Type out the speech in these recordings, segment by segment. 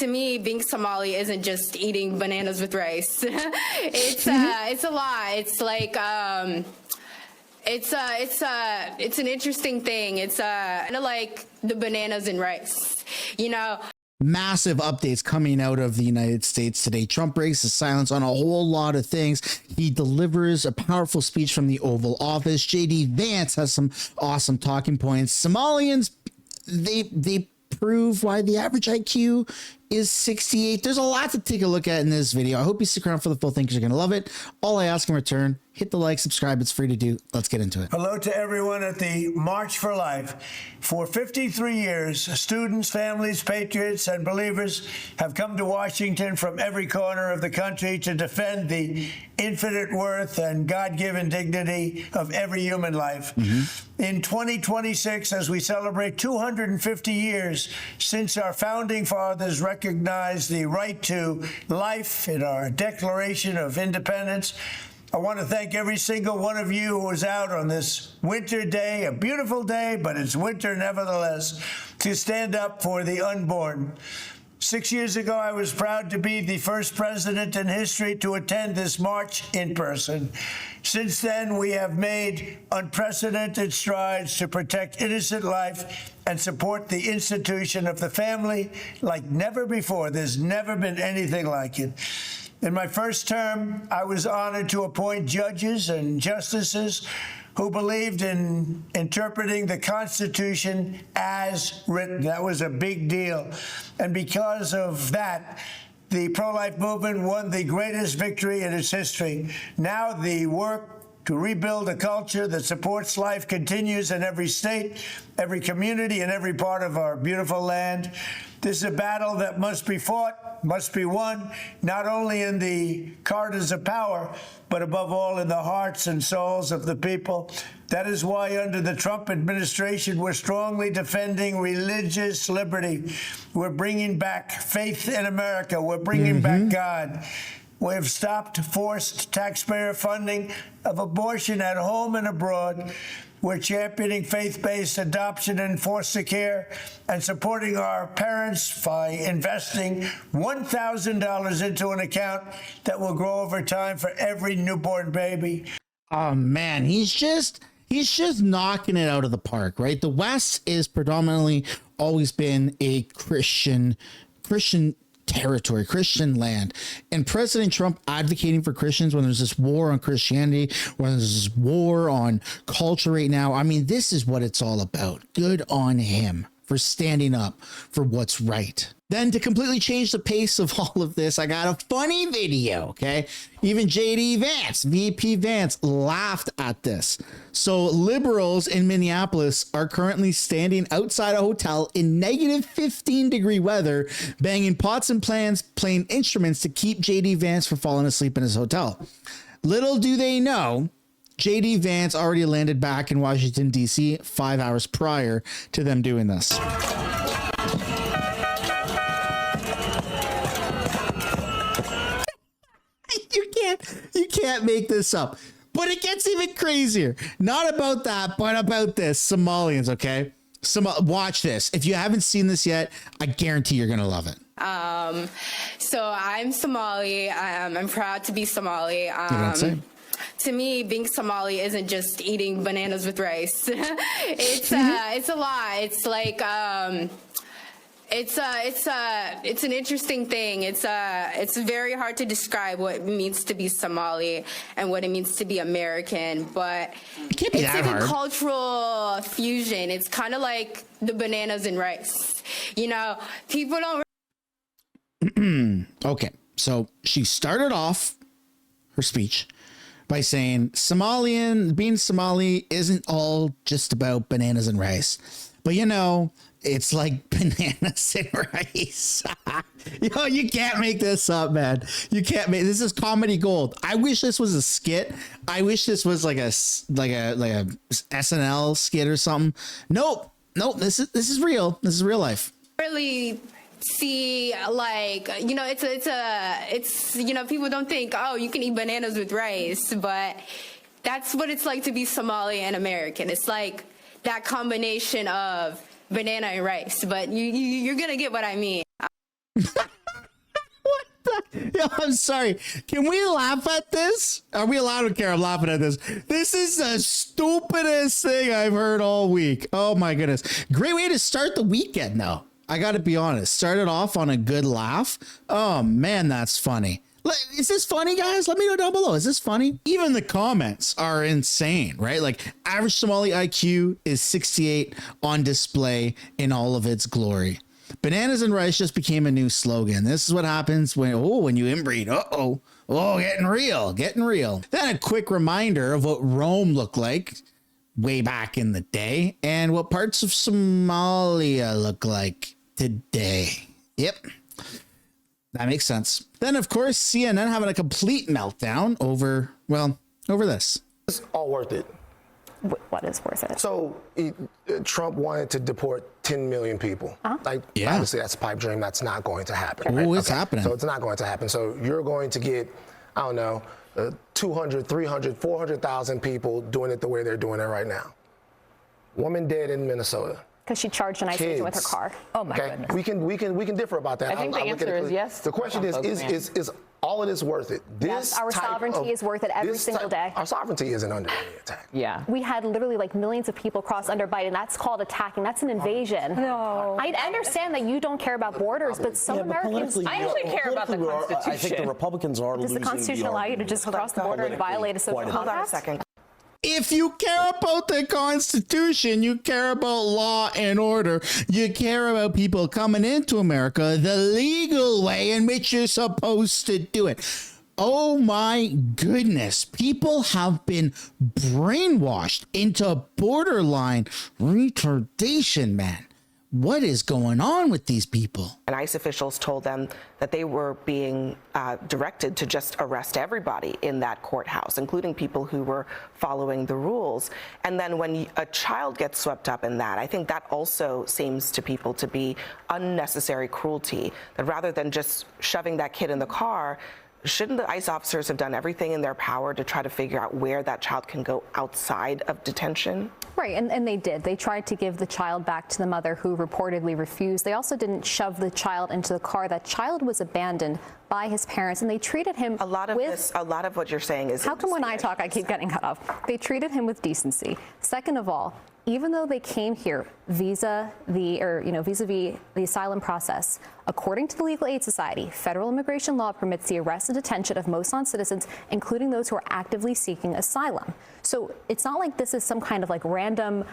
To me, being Somali isn't just eating bananas with rice. It's a lot. It's like it's an interesting thing. It's kind of like the bananas and rice, you know. Massive updates coming out of the United States today. Trump breaks his silence on a whole lot of things. He delivers a powerful speech from the Oval Office. JD Vance has some awesome talking points. Somalians, they prove why the average IQ is 68. There's a lot to take a look at in this video. I hope you stick around for the full thing because you're going to love it. All I ask in return, hit the like, subscribe. It's free to do. Let's get into it. Hello to everyone at the March for Life. For 53 years, students, families, patriots, and believers have come to Washington from every corner of the country to defend the infinite worth and God-given dignity of every human life. In 2026, as we celebrate 250 years since our founding fathers recognized the right to life in our Declaration of Independence, I want to thank every single one of you who was out on this winter day, a beautiful day, but it's winter nevertheless, to stand up for the unborn. 6 years ago, I was proud to be the first president in history to attend this march in person. Since then, we have made unprecedented strides to protect innocent life and support the institution of the family like never before. There's never been anything like it. In my first term, I was honored to appoint judges and justices who believed in interpreting the Constitution as written. That was a big deal. And because of that, the pro-life movement won the greatest victory in its history. Now the work to rebuild a culture that supports life continues in every state, every community, and every part of our beautiful land. This is a battle that must be fought, must be won, not only in the corridors of power, but above all in the hearts and souls of the people. That is why under the Trump administration, we're strongly defending religious liberty. We're bringing back faith in America. We're bringing back God. We have stopped forced taxpayer funding of abortion at home and abroad. We're championing faith-based adoption and foster care and supporting our parents by investing $1,000 into an account that will grow over time for every newborn baby. Oh man, he's just knocking it out of the park, right? The West is predominantly always been a Christian territory, Christian land, and President Trump advocating for Christians when there's this war on Christianity, when there's this war on culture right now. I mean, this is what it's all about. Good on him for standing up for what's right. Then to completely change the pace of all of this, I got a funny video, okay? Even JD Vance, VP Vance, laughed at this. So liberals in Minneapolis are currently standing outside a hotel in negative 15-degree weather, banging pots and pans, playing instruments to keep JD Vance from falling asleep in his hotel. Little do they know, JD Vance already landed back in Washington, D.C. 5 hours prior to them doing this. You can't make this up. But it gets even crazier. Not about that, but about this. Somalians, okay? Watch this. If you haven't seen this yet, I guarantee you're going to love it. So I'm Somali. I'm proud to be Somali. To me, being Somali isn't just eating bananas with rice. It's a lot. It's like it's an interesting thing. It's very hard to describe what it means to be Somali and what it means to be American, but it's like a cultural fusion. It's kind of like the bananas and rice. You know, people don't. Okay, so she started off her speech by saying being Somali isn't all just about bananas and rice, but you know, it's like bananas and rice. Yo, you can't make this up, man. You can't make this. Is comedy gold. I wish this was a skit. I wish this was like a SNL skit or something. Nope. This is real. This is real life. Really see, like, you know, it's you know, people don't think, oh, you can eat bananas with rice, but that's what it's like to be Somali and American. It's like that combination of banana and rice, but you're gonna get what I mean. Yo, I'm sorry. Can we laugh at this? Are we allowed to care? I'm laughing at this. This is the stupidest thing I've heard all week. Oh my goodness. Great way to start the weekend though. I got to be honest. Started off on a good laugh. Oh man, that's funny. Is this funny, guys? Let me know down below. Is this funny? Even the comments are insane, right? Like average Somali IQ is 68 on display in all of its glory. Bananas and rice just became a new slogan. This is what happens when you inbreed. Getting real. Then a quick reminder of what Rome looked like way back in the day and what parts of Somalia look like today. Yep. That makes sense. Then, of course, CNN having a complete meltdown over this. It's all worth it. What is worth it? So Trump wanted to deport 10 million people. Obviously, that's a pipe dream. That's not going to happen. Oh, it's happening. So it's not going to happen. So you're going to get, 200, 300, 400,000 people doing it the way they're doing it right now. Woman dead in Minnesota. Because she charged an ICE agent with her car. Oh my goodness. We can differ about that. I think the answer is yes. The question is all of this worth it? Yes, our sovereignty is worth it every single day. Our sovereignty isn't under any attack. Yeah. We had literally like millions of people cross under Biden. That's called attacking. That's an invasion. No. I understand that you don't care about borders, but some Americans. I actually care about the Constitution. I think the Republicans are Does losing. the Constitution allow you to just cross the border and violate a social compact? Hold on a second. If you care about the Constitution, you care about law and order. You care about people coming into America the legal way in which you're supposed to do it. Oh my goodness. People have been brainwashed into borderline retardation, man. What is going on with these people? And ICE officials told them that they were being directed to just arrest everybody in that courthouse, including people who were following the rules. And then when a child gets swept up in that, I think that also seems to people to be unnecessary cruelty, that rather than just shoving that kid in the car, shouldn't the ICE officers have done everything in their power to try to figure out where that child can go outside of detention? Right, and they did. They tried to give the child back to the mother who reportedly refused. They also didn't shove the child into the car. That child was abandoned by his parents, and they treated him a lot of what you're saying is... How come when I talk, I keep getting cut off? They treated him with decency. Second of all, even though they came here vis-a-vis the asylum process, according to the Legal Aid Society, federal immigration law permits the arrest and detention of most non-citizens, including those who are actively seeking asylum. So it's not like this is some kind of like random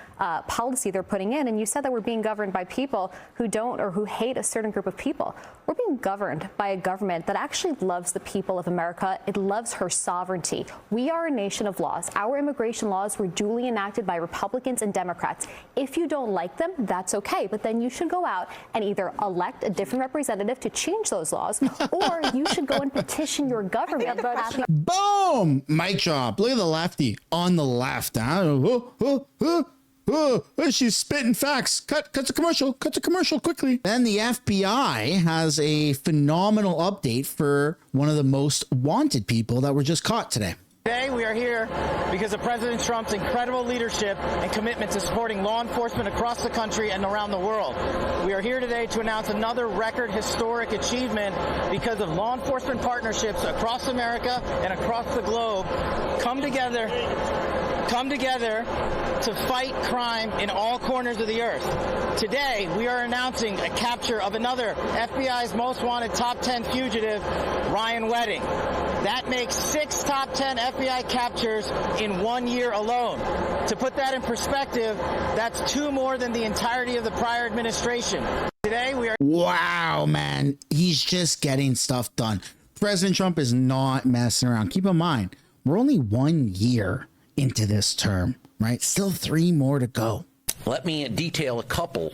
policy they're putting in. And you said that we're being governed by people who don't or who hate a certain group of people. We're being governed by a government that actually loves the people of America. It loves her sovereignty. We are a nation of laws. Our immigration laws were duly enacted by Republicans and Democrats. If you don't like them, that's okay. But then you should go out and either elect a different representative to change those laws, or you should go and petition your government. Boom! Mic drop. Look at the lefty on the left. She's spitting facts. Cut to commercial. Cut to commercial quickly. Then the FBI has a phenomenal update for one of the most wanted people that were just caught today. Today, we are here because of President Trump's incredible leadership and commitment to supporting law enforcement across the country and around the world. We are here today to announce another record historic achievement because of law enforcement partnerships across America and across the globe come together to fight crime in all corners of the earth. Today, we are announcing a capture of another FBI's most wanted top 10 fugitive, Ryan Wedding. That makes 6 top 10 FBI captures in 1 year alone. To put that in perspective, that's 2 more than the entirety of the prior administration. Today, we are... Wow, man. He's just getting stuff done. President Trump is not messing around. Keep in mind, we're only 1 year into this term, right? Still 3 more to go. Let me detail a couple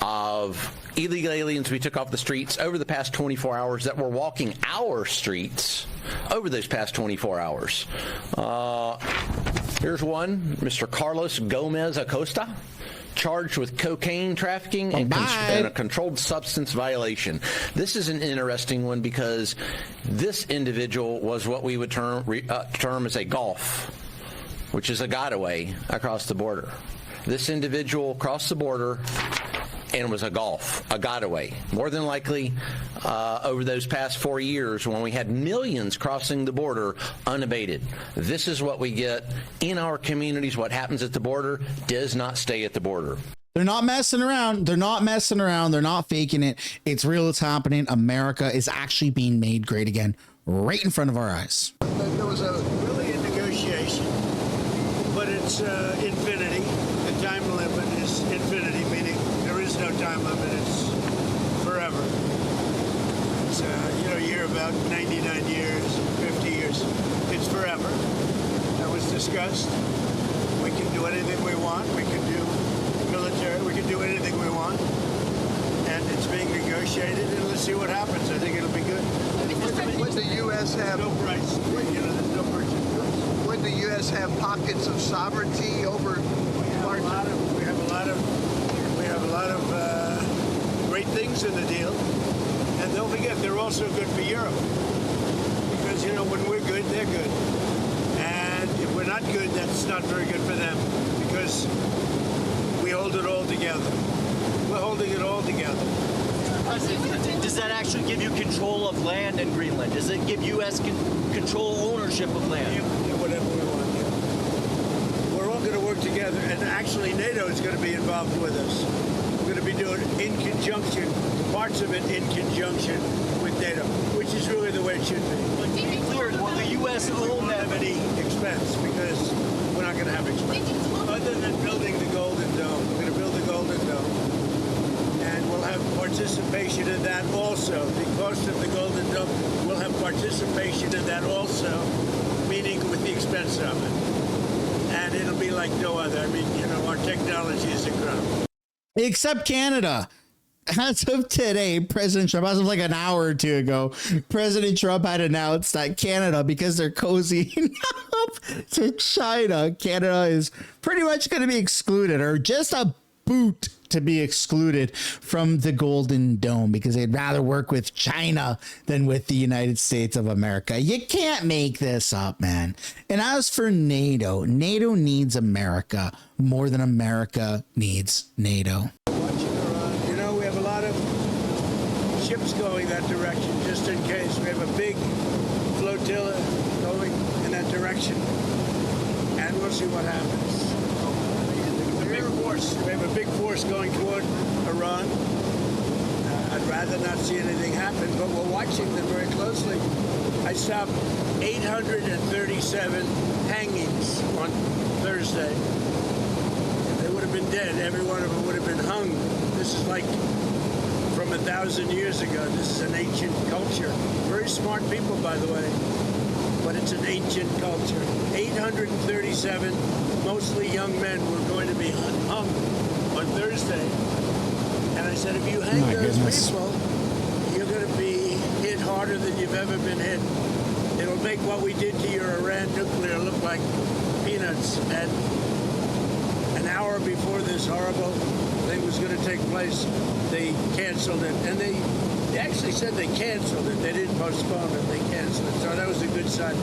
of illegal aliens we took off the streets over the past 24 hours that were walking our streets over those past 24 hours. Here's one, Mr. Carlos Gomez Acosta, charged with cocaine trafficking and a controlled substance violation. This is an interesting one because this individual was what we would term as a Gulf, which is a getaway across the border. This individual crossed the border and was a getaway. More than likely, over those past 4 years, when we had millions crossing the border unabated. This is what we get in our communities. What happens at the border does not stay at the border. They're not messing around. They're not messing around. They're not faking it. It's real. It's happening. America is actually being made great again right in front of our eyes. There was really a negotiation, but it's infinity. The time limit is infinity, meaning there is no time limit. It's forever. It's, you hear about 99 years, 50 years. It's forever. That was discussed. We can do anything we want. We can do military. We can do anything we want. And it's being negotiated, and let's see what happens. I think it'll be good. Would the U.S. have no price? There's no purchase price. Would the U.S. have pockets of sovereignty over? We have a lot of great things in the deal, and don't forget they're also good for Europe because when we're good, they're good, and if we're not good, that's not very good for them because we hold it all together. We're holding it all together. Does that actually give you control of land in Greenland? Does it give U.S. control ownership of land? Yeah, whatever we want. Yeah. We're all going to work together, and actually NATO is going to be involved with us. We're going to be doing in conjunction, parts of it in conjunction with NATO, which is really the way it should be. But to be clear, will the U.S. own that? Have any expense because we're not going to have expense other than building the Golden Dome. We're going to build the Golden Dome. And we'll have participation in that also. The cost of the Golden Dome, we'll have participation in that also, meaning with the expense of it. And it'll be like no other. I mean, our technology is incredible. Except Canada. As of today, President Trump, as of like an hour or two ago, President Trump had announced that Canada, because they're cozying up to China, Canada is pretty much going to be excluded, or just a boot to be excluded from the Golden Dome because they'd rather work with China than with the United States of America. You can't make this up, man. And as for NATO, NATO needs America more than America needs NATO. We have a lot of ships going that direction just in case. We have a big flotilla going in that direction, and we'll see what happens. We have a big force going toward Iran. I'd rather not see anything happen, but we're watching them very closely. I stopped 837 hangings on Thursday. They would have been dead. Every one of them would have been hung. This is like from 1,000 years ago. This is an ancient culture. Very smart people, by the way, but it's an ancient culture. 837, mostly young men, were going to be hung on Thursday. And I said, if you hang those people, you're going to be hit harder than you've ever been hit. It'll make what we did to your Iran nuclear look like peanuts. And an hour before this horrible thing was going to take place, they canceled it. And they actually said they canceled it. They didn't postpone it. They canceled it. So that was a good sign.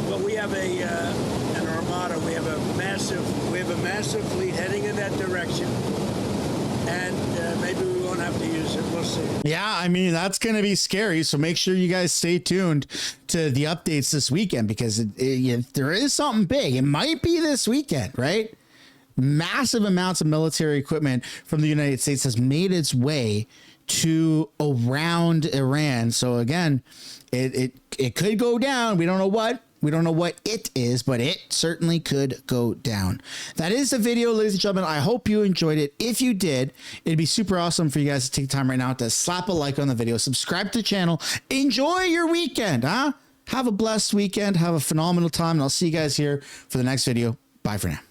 But we have an armada. We have a massive fleet heading in that direction. And maybe we won't have to use it. We'll see. Yeah, I mean, that's going to be scary. So make sure you guys stay tuned to the updates this weekend because if there is something big, it might be this weekend, right? Massive amounts of military equipment from the United States has made its way to around Iran. So again, it could go down. We don't know what. We don't know what it is, but it certainly could go down. That is the video, ladies and gentlemen. I hope you enjoyed it. If you did, it'd be super awesome for you guys to take time right now to slap a like on the video, subscribe to the channel, enjoy your weekend, huh? Have a blessed weekend. Have a phenomenal time, and I'll see you guys here for the next video. Bye for now.